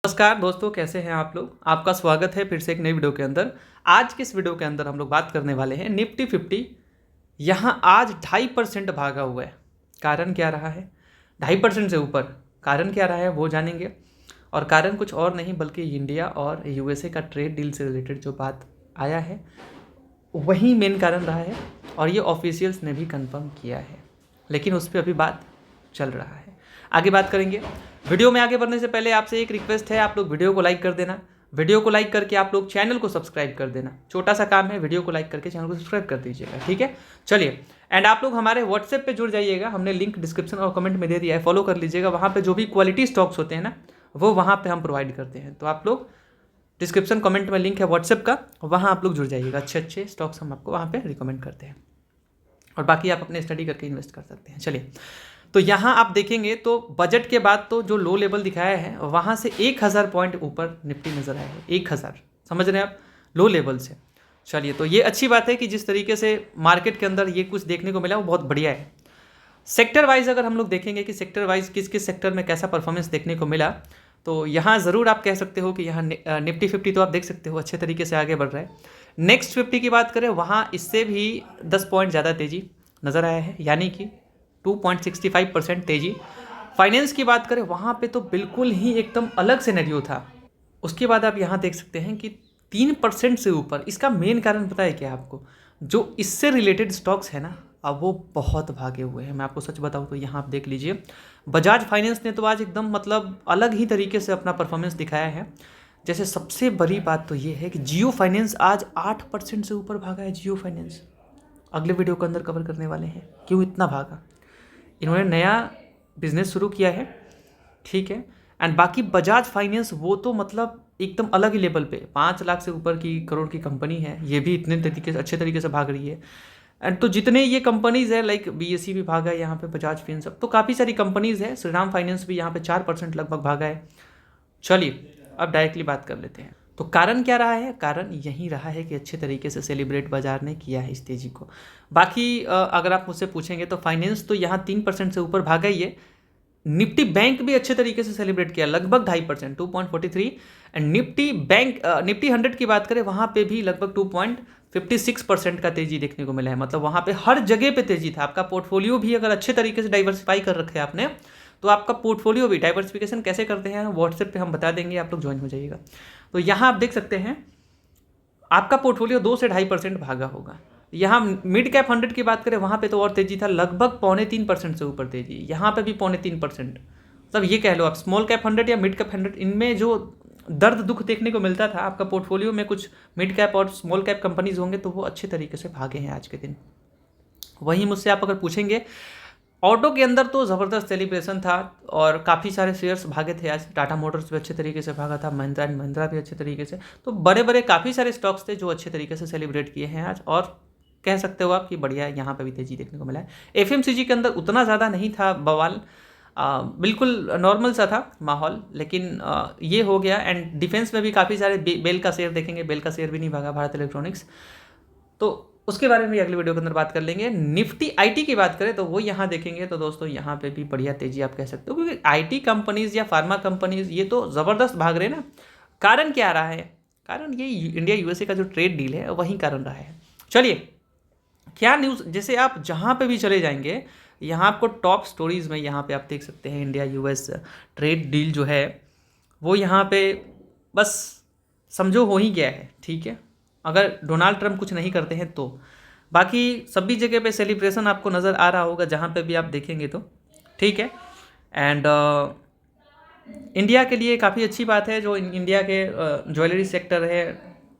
नमस्कार दोस्तों, कैसे हैं आप लोग। आपका स्वागत है फिर से एक नई वीडियो के अंदर। आज की इस वीडियो के अंदर हम लोग बात करने वाले हैं निफ्टी 50। यहाँ आज 2.5% भागा हुआ है। कारण क्या रहा है? 2.5% से ऊपर कारण क्या रहा है वो जानेंगे। और कारण कुछ और नहीं बल्कि इंडिया और यूएसए का ट्रेड डील से रिलेटेड जो बात आया है वही मेन कारण रहा है। और ये ऑफिशियल्स ने भी कंफर्म किया है, लेकिन उस पर अभी बात चल रहा है। आगे बात करेंगे। वीडियो में आगे बढ़ने से पहले आपसे एक रिक्वेस्ट है, आप लोग वीडियो को लाइक कर देना। वीडियो को लाइक करके आप लोग चैनल को सब्सक्राइब कर देना। छोटा सा काम है, वीडियो को लाइक करके चैनल को सब्सक्राइब कर दीजिएगा, ठीक है। चलिए, एंड आप लोग हमारे व्हाट्सएप पे जुड़ जाइएगा। हमने लिंक डिस्क्रिप्शन और कमेंट में दे दिया है, फॉलो कर लीजिएगा। वहाँ पे जो भी क्वालिटी स्टॉक्स होते हैं ना, वो वहाँ पे हम प्रोवाइड करते हैं। तो आप लोग डिस्क्रिप्शन कमेंट में लिंक है व्हाट्सएप का, वहाँ आप लोग जुड़ जाइएगा। अच्छे अच्छे स्टॉक्स हम आपको वहाँ पे रिकमेंड करते हैं, और बाकी आप अपने स्टडी करके इन्वेस्ट कर सकते हैं। चलिए, तो यहाँ आप देखेंगे तो बजट के बाद तो जो लो लेवल दिखाया है वहाँ से 1000 पॉइंट ऊपर निफ्टी नज़र आया है। 1000, समझ रहे हैं आप, लो लेवल से। चलिए, तो ये अच्छी बात है कि जिस तरीके से मार्केट के अंदर ये कुछ देखने को मिला वो बहुत बढ़िया है। सेक्टर वाइज अगर हम लोग देखेंगे कि सेक्टर वाइज किस किस सेक्टर में कैसा परफॉर्मेंस देखने को मिला, तो यहाँ ज़रूर आप कह सकते हो कि यहाँ निफ्टी 50 तो आप देख सकते हो अच्छे तरीके से आगे बढ़ रहा है। नेक्स्ट 50 की बात करें, वहाँ इससे भी 10 पॉइंट ज़्यादा तेज़ी नज़र आया है, यानी कि 2.65% तेज़ी। फाइनेंस की बात करें, वहाँ पे तो बिल्कुल ही एकदम अलग सिनेरियो था। उसके बाद आप यहाँ देख सकते हैं कि 3% से ऊपर। इसका मेन कारण पता है क्या आपको? जो इससे रिलेटेड स्टॉक्स है ना, अब वो बहुत भागे हुए हैं। मैं आपको सच बताऊँ तो यहाँ आप देख लीजिए, बजाज फाइनेंस ने तो आज एकदम मतलब अलग ही तरीके से अपना परफॉर्मेंस दिखाया है। जैसे सबसे बड़ी बात तो ये है कि जियो फाइनेंस आज 8% से ऊपर भागा है। जियो फाइनेंस अगले वीडियो के अंदर कवर करने वाले हैं क्यों इतना भागा। इन्होंने नया बिजनेस शुरू किया है, ठीक है। एंड बाकी बजाज फाइनेंस वो तो मतलब एकदम अलग ही लेवल पे 5 लाख से ऊपर की करोड़ की कंपनी है, ये भी इतने तरीके से अच्छे तरीके से भाग रही है। एंड तो जितने ये कंपनीज़ है, लाइक बीएसई भी भागा है यहाँ पे, बजाज फिन सब, तो काफ़ी सारी कंपनीज़ है। श्रीराम फाइनेंस भी यहाँ पे 4% लगभग भागा है। चलिए, अब डायरेक्टली बात कर लेते हैं। तो कारण क्या रहा है? कारण यही रहा है कि अच्छे तरीके से सेलिब्रेट बाजार ने किया है इस तेजी को। बाकी अगर आप मुझसे पूछेंगे तो फाइनेंस तो यहाँ 3% से ऊपर भागा ही है। निफ्टी बैंक भी अच्छे तरीके से सेलिब्रेट किया, लगभग 2.5%, 2.43। एंड निफ्टी बैंक निफ्टी 100 की बात करें, वहाँ पे भी लगभग 2.56% का तेजी देखने को मिला है। मतलब वहाँ पे हर जगह पे तेजी था। आपका पोर्टफोलियो भी अगर अच्छे तरीके से डाइवर्सिफाई कर रखे आपने, तो आपका पोर्टफोलियो भी, डाइवर्सिफिकेशन कैसे करते हैं व्हाट्सएप पे हम बता देंगे, आप लोग ज्वाइन हो जाइएगा। तो यहाँ आप देख सकते हैं आपका पोर्टफोलियो 2 से 2.5% भागा होगा। यहाँ मिड कैप 100 की बात करें, वहाँ पे तो और तेजी था, लगभग 2.25% से ऊपर तेजी। यहाँ पे भी 2.25%। मतलब ये कह लो आप, स्मॉल कैप 100 या मिड कैप 100, इनमें जो दर्द दुख देखने को मिलता था, आपका पोर्टफोलियो में कुछ मिड कैप और स्मॉल कैप कंपनीज होंगे तो वो अच्छे तरीके से भागे हैं आज के दिन। वहीं मुझसे आप अगर पूछेंगे, ऑटो के अंदर तो ज़बरदस्त सेलिब्रेशन था और काफ़ी सारे शेयर्स भागे थे आज। टाटा मोटर्स भी अच्छे तरीके से भागा था, महिंद्रा एंड महिंद्रा भी अच्छे तरीके से। तो बड़े बड़े काफ़ी सारे स्टॉक्स थे जो अच्छे तरीके से सेलिब्रेट किए हैं आज, और कह सकते हो आप कि बढ़िया है, यहाँ पे भी तेजी देखने को मिला है। एफएमसीजी के अंदर उतना ज़्यादा नहीं था बवाल, बिल्कुल नॉर्मल सा था माहौल, लेकिन ये हो गया। एंड डिफेंस में भी काफ़ी सारे बेल का शेयर देखेंगे, बेल का शेयर भी नहीं भागा, भारत इलेक्ट्रॉनिक्स। तो उसके बारे में अगले वीडियो के अंदर बात कर लेंगे। निफ्टी आईटी की बात करें तो वो यहाँ देखेंगे तो दोस्तों यहाँ पे भी बढ़िया तेजी आप कह सकते हो, क्योंकि आईटी कंपनीज या फार्मा कंपनीज ये तो ज़बरदस्त भाग रहे हैं ना। कारण क्या रहा है? कारण ये इंडिया यूएसए का जो ट्रेड डील है वही कारण रहा है। चलिए, क्या न्यूज़, जैसे आप जहाँ पे भी चले जाएंगे, यहाँ आपको टॉप स्टोरीज़ में यहाँ पे आप देख सकते हैं इंडिया यूएस ट्रेड डील जो है वो यहाँ पे बस समझो हो ही गया है, ठीक है। अगर डोनाल्ड ट्रंप कुछ नहीं करते हैं तो बाकी सभी जगह पे सेलिब्रेशन आपको नज़र आ रहा होगा जहाँ पे भी आप देखेंगे तो, ठीक है। एंड इंडिया के लिए काफ़ी अच्छी बात है जो इंडिया के ज्वेलरी सेक्टर है,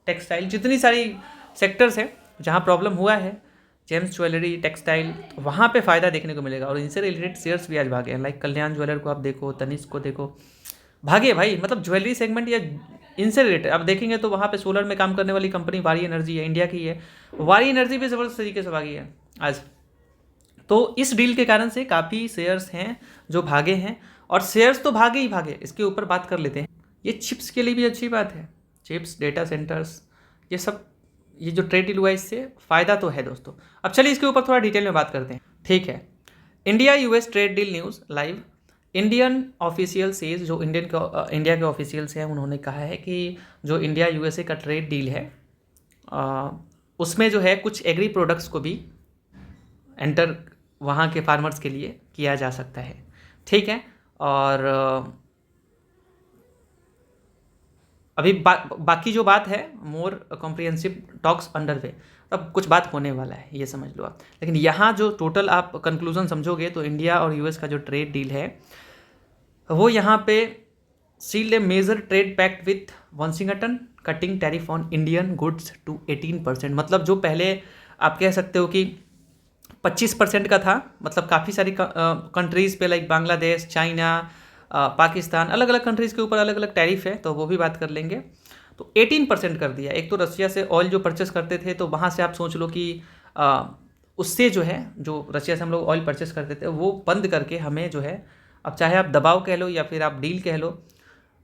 टेक्सटाइल, जितनी सारी सेक्टर्स हैं जहाँ प्रॉब्लम हुआ है, जेम्स ज्वेलरी, टेक्सटाइल, वहाँ पे फ़ायदा देखने को मिलेगा। और इनसे रिलेटेड शेयर्स भी आज भागे हैं, लाइक कल्याण ज्वेलर को आप देखो, तनिष्क को देखो, भागे भाई। मतलब ज्वेलरी सेगमेंट या इनसे रिलेटेड आप देखेंगे तो वहाँ पे सोलर में काम करने वाली कंपनी वारी एनर्जी है, इंडिया की है। वारी एनर्जी भी ज़बरदस्त तरीके से भागी है आज। तो इस डील के कारण से काफ़ी शेयर्स हैं जो भागे हैं, और शेयर्स तो भागे ही भागे। इसके ऊपर बात कर लेते हैं। ये चिप्स के लिए भी अच्छी बात है, चिप्स, डेटा सेंटर्स, ये सब, ये जो ट्रेड डील हुआ है इससे फ़ायदा तो है दोस्तों। अब चलिए इसके ऊपर थोड़ा डिटेल में बात करते हैं, ठीक है। India US trade deal news live. Indian official says, जो इंडिया के ऑफिशियल्स हैं उन्होंने कहा है कि जो इंडिया यूएसए का ट्रेड डील है उसमें जो है कुछ एग्री प्रोडक्ट्स को भी एंटर वहाँ के फार्मर्स के लिए किया जा सकता है, ठीक है। और अभी बाकी जो बात है, मोर कॉम्प्रिहेंसिव टॉक्स अंडर वे, अब कुछ बात होने वाला है, ये समझ लो आप। लेकिन यहाँ जो टोटल आप कंक्लूजन समझोगे तो इंडिया और यूएस का जो ट्रेड डील है वो यहाँ पे sealed a major trade pact with Washington cutting tariff on Indian goods to 18%। मतलब जो पहले आप कह सकते हो कि 25% का था, मतलब काफ़ी सारी कंट्रीज़ पे लाइक बांग्लादेश, चाइना, पाकिस्तान, अलग अलग कंट्रीज़ के ऊपर अलग अलग टैरिफ है, तो वो भी बात कर लेंगे। तो 18% कर दिया। एक तो रशिया से ऑयल जो परचेस करते थे तो वहाँ से आप सोच लो कि उससे जो है, जो रशिया से हम लोग ऑयल परचेस करते थे वो बंद करके हमें जो है, अब चाहे आप दबाव कह लो या फिर आप डील कह लो,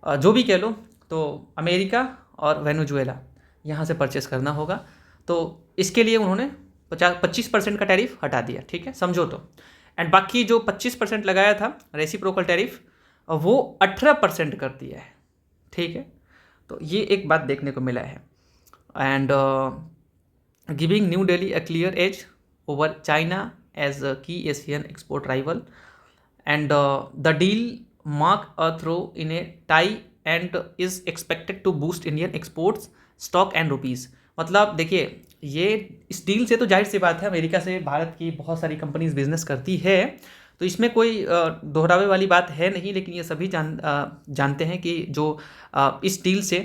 जो भी कह लो, तो अमेरिका और वेनेजुएला यहाँ से परचेस करना होगा। तो इसके लिए उन्होंने 25% का टैरिफ हटा दिया, ठीक है, समझो तो। एंड बाकी जो 25% लगाया था रेसिप्रोकल टैरिफ, वो 18% कर दिया है, ठीक है। तो ये एक बात देखने को मिला है। And giving new Delhi a clear edge over China as a key Asian export rival, and the deal mark a throw in a tie and is expected to boost Indian exports stock and rupees. मतलब देखिए, ये इस deal से तो जाहिर सी बात है America से भारत की बहुत सारी कंपनीज बिजनेस करती है, तो इसमें कोई दोहरावे वाली बात है नहीं। लेकिन ये सभी जानते हैं कि जो इस डील से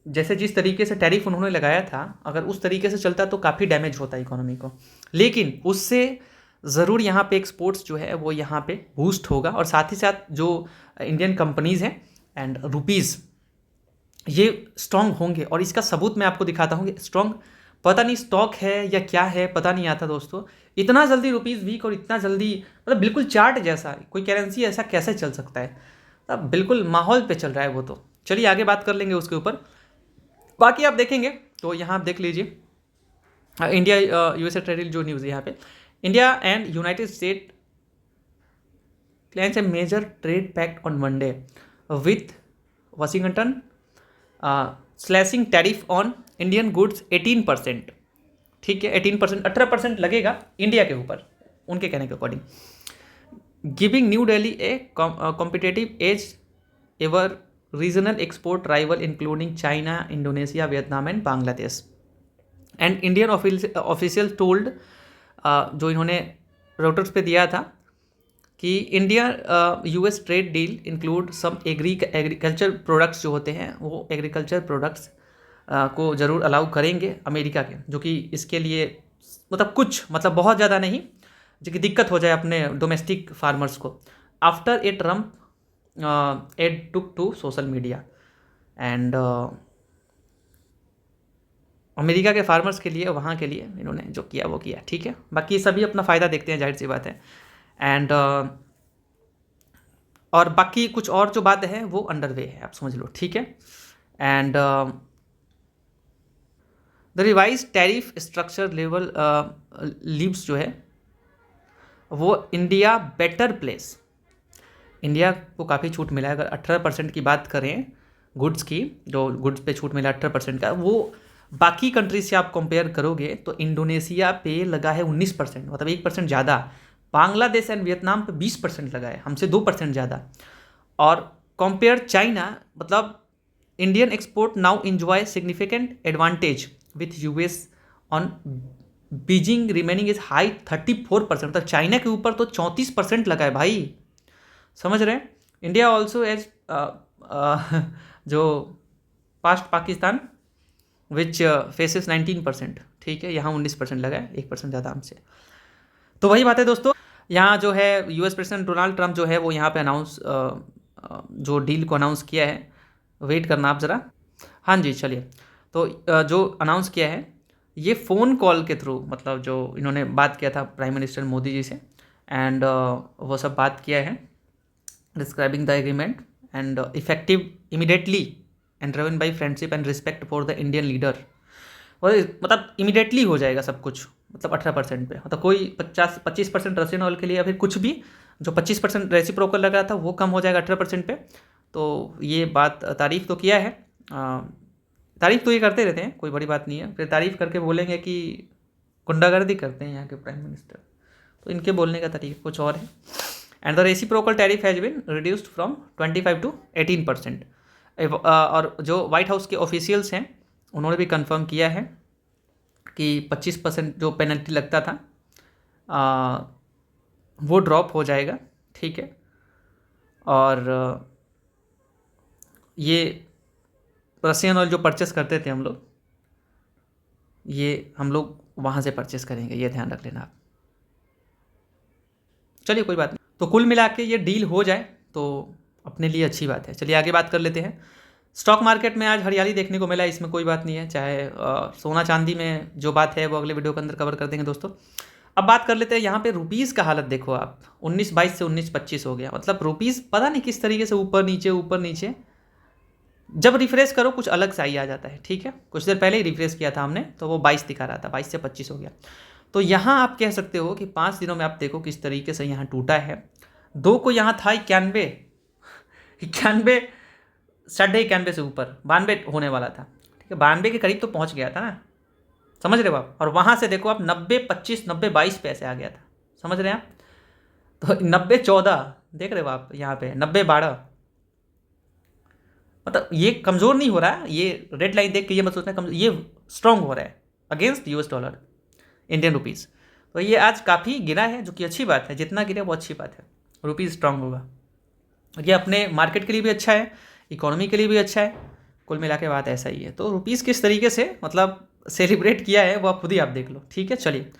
जैसे जिस तरीके से टैरिफ उन्होंने लगाया था, अगर उस तरीके से चलता तो काफ़ी डैमेज होता इकोनॉमी को, लेकिन उससे ज़रूर यहाँ पे एक्सपोर्ट्स जो है वो यहाँ पे बूस्ट होगा। और साथ ही साथ जो इंडियन कंपनीज़ हैं एंड रुपीज़, ये स्ट्रॉन्ग होंगे। और इसका सबूत मैं आपको दिखाता हूँ कि स्ट्रॉन्ग पता नहीं स्टॉक है या क्या है, पता नहीं आता दोस्तों। इतना जल्दी रुपीज़ वीक और इतना जल्दी, मतलब बिल्कुल चार्ट जैसा, कोई करेंसी ऐसा कैसे चल सकता है, तब बिल्कुल माहौल पे चल रहा है वो। तो चलिए आगे बात कर लेंगे उसके ऊपर। बाकी आप देखेंगे तो यहाँ आप देख लीजिए, इंडिया यूएसए ट्रेड डील जो न्यूज़ है यहाँ पे, India and United state plans a major trade pact on Monday with Washington slashing tariff on Indian goods 18%, ठीक है, 18%, 18% लगेगा इंडिया के ऊपर उनके कहने के according, giving new Delhi a competitive edge over regional export rival including China, Indonesia, Vietnam and Bangladesh. And Indian official told, जो इन्होंने रोटर्स पे दिया था कि India US trade deal include some agriculture products, जो होते हैं वो एग्रीकल्चर प्रोडक्ट्स को ज़रूर अलाउ करेंगे अमेरिका के, जो कि इसके लिए मतलब कुछ, मतलब बहुत ज़्यादा नहीं, जो कि दिक्कत हो जाए अपने डोमेस्टिक फार्मर्स को। After a Trump ad took to social media, and America के फार्मर्स के लिए, वहाँ के लिए इन्होंने जो किया वो किया, ठीक है। बाकी सभी अपना फ़ायदा देखते हैं, जाहिर सी बात है। एंड और बाकी कुछ और जो बात है वो अंडर वे है, आप समझ लो, ठीक है। And the revise tariff structure level leaves जो है वो इंडिया बेटर प्लेस। इंडिया को काफ़ी छूट मिला है। अगर 18% की बात करें गुड्स की, जो गुड्स पे छूट मिला 18% का, वो बाकी कंट्रीज से आप कंपेयर करोगे तो इंडोनेशिया पे लगा है 19%, मतलब 1% ज़्यादा। बांग्लादेश एंड वियतनाम पे 20% लगा है, हमसे 2% ज़्यादा। और कंपेयर चाइना, मतलब Indian export now enjoy significant advantage with US on Beijing remaining is high 34%, मतलब चाइना के ऊपर तो 34% लगा है भाई, समझ रहे हैं। इंडिया ऑल्सो एज जो पास्ट पाकिस्तान विच फेसेस 19%, ठीक है, यहाँ 19% लगा है, 1% ज़्यादा हमसे। तो वही बात है दोस्तों, यहाँ जो है यूएस प्रेसिडेंट डोनाल्ड ट्रंप जो है वो यहाँ पे अनाउंस, जो डील को अनाउंस किया है, वेट करना आप ज़रा, हाँ जी चलिए। तो जो अनाउंस किया है ये फ़ोन कॉल के थ्रू, मतलब जो इन्होंने बात किया था प्राइम मिनिस्टर मोदी जी से, एंड वो सब बात किया है, describing the agreement and effective immediately and driven by friendship and respect for the Indian leader. और मतलब इमीडिएटली हो जाएगा सब कुछ, मतलब 18% पे, मतलब कोई 25% रशियन ऑयल के लिए या फिर कुछ भी जो 25% रेसिप्रोकल लग रहा था वो कम हो जाएगा 18% पे। तो ये बात तारीफ़ तो किया है, तारीफ़ तो ये करते रहते हैं, कोई बड़ी बात नहीं है। फिर तारीफ़ करके बोलेंगे कि गुंडागर्दी करते हैं यहाँ के प्राइम मिनिस्टर, तो इनके बोलने का तरीका कुछ और है। And the reciprocal tariff has been reduced from 25 to 18%। और जो वाइट हाउस के ऑफिशियल्स हैं उन्होंने भी कंफर्म किया है कि 25% जो पेनल्टी लगता था वो ड्रॉप हो जाएगा, ठीक है। और ये रशियन ऑयल जो परचेस करते थे हम लोग, ये हम लोग वहाँ से परचेस करेंगे, ये ध्यान रख लेना आप। चलिए कोई बात नहीं, तो कुल मिला के ये डील हो जाए तो अपने लिए अच्छी बात है। चलिए आगे बात कर लेते हैं। स्टॉक मार्केट में आज हरियाली देखने को मिला, इसमें कोई बात नहीं है। चाहे सोना चांदी में जो बात है वो अगले वीडियो के अंदर कवर कर देंगे दोस्तों। अब बात कर लेते हैं यहाँ पे रुपीज़ का हालत देखो आप, 19.22 से 19.25 हो गया। मतलब रुपीज़ पता नहीं किस तरीके से ऊपर नीचे जब रिफ्रेश करो कुछ अलग सा ही आ जाता है, ठीक है। कुछ देर पहले ही रिफ्रेश किया था हमने तो वो 22 दिखा रहा था, 22 से 25 हो गया। तो यहाँ आप कह सकते हो कि 5 दिनों में आप देखो किस तरीके से यहाँ टूटा है। 2 को यहाँ था 91, 91 से ऊपर 92 होने वाला था, ठीक है। 92 के करीब तो पहुँच गया था ना, समझ रहे हो आप। और वहाँ से देखो आप 90-25, 90-22 पे ऐसे आ गया था, समझ रहे हैं आप। तो 90-14 देख रहे हो आप यहाँ पे, 90-12। मतलब ये कमज़ोर नहीं हो रहा है, ये रेड लाइन देख के ये मत सोचना ये स्ट्रॉन्ग हो रहा है against US dollar, Indian rupees. तो ये आज काफ़ी गिरा है, जो कि अच्छी बात है। जितना गिरे वो अच्छी बात है, रुपीज़ स्ट्रॉन्ग होगा। ये अपने मार्केट के लिए भी अच्छा है, इकोनॉमी के लिए भी अच्छा है। कुल मिला के बात ऐसा ही है। तो रुपीज़ किस तरीके से मतलब सेलिब्रेट किया है वो आप खुद ही आप देख लो, ठीक है। चलिए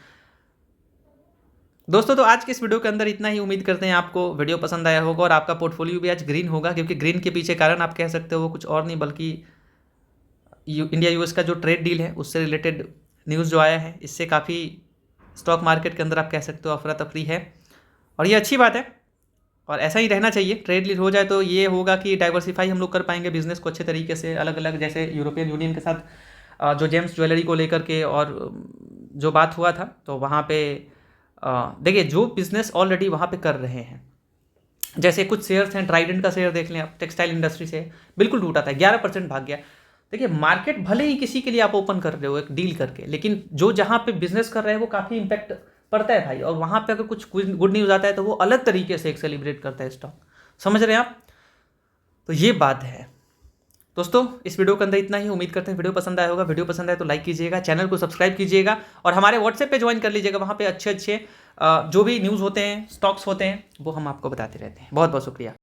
दोस्तों, तो आज के इस वीडियो के अंदर इतना ही। उम्मीद करते हैं आपको वीडियो पसंद आया होगा और आपका पोर्टफोलियो भी आज ग्रीन होगा, क्योंकि ग्रीन के पीछे कारण आप कह सकते हो वो कुछ और नहीं बल्कि इंडिया US का जो ट्रेड डील है उससे रिलेटेड न्यूज़ जो आया है, इससे काफ़ी स्टॉक मार्केट के अंदर आप कह सकते हो अफरा तफरी है, और ये अच्छी बात है और ऐसा ही रहना चाहिए। ट्रेड डील हो जाए तो ये होगा कि डाइवर्सिफाई हम लोग कर पाएंगे बिजनेस को अच्छे तरीके से, अलग अलग। जैसे यूरोपियन यूनियन के साथ जो जेम्स ज्वेलरी को लेकर के और जो बात हुआ था, तो वहाँ पे देखिए जो बिजनेस ऑलरेडी वहाँ पे कर रहे हैं, जैसे कुछ शेयर्स हैं, ट्राइडेंट का शेयर देख लें आप, टेक्सटाइल इंडस्ट्री से बिल्कुल टूटा था, 11% भाग गया। देखिए मार्केट भले ही किसी के लिए आप ओपन कर रहे हो एक डील करके, लेकिन जो जहाँ पे बिजनेस कर रहे हैं वो काफ़ी इंपैक्ट पड़ता है भाई। और वहाँ पे अगर कुछ गुड न्यूज़ आता है तो वो अलग तरीके से एक सेलिब्रेट करता है स्टॉक, समझ रहे हैं आप। तो ये बात है दोस्तों, इस वीडियो के अंदर इतना ही। उम्मीद करते हैं वीडियो पसंद आया होगा। वीडियो पसंद आए तो लाइक कीजिएगा, चैनल को सब्सक्राइब कीजिएगा और हमारे व्हाट्सएप पे ज्वाइन कर लीजिएगा। वहाँ पे अच्छे जो भी न्यूज़ होते हैं, स्टॉक्स होते हैं, वो हम आपको बताते रहते हैं। बहुत बहुत शुक्रिया।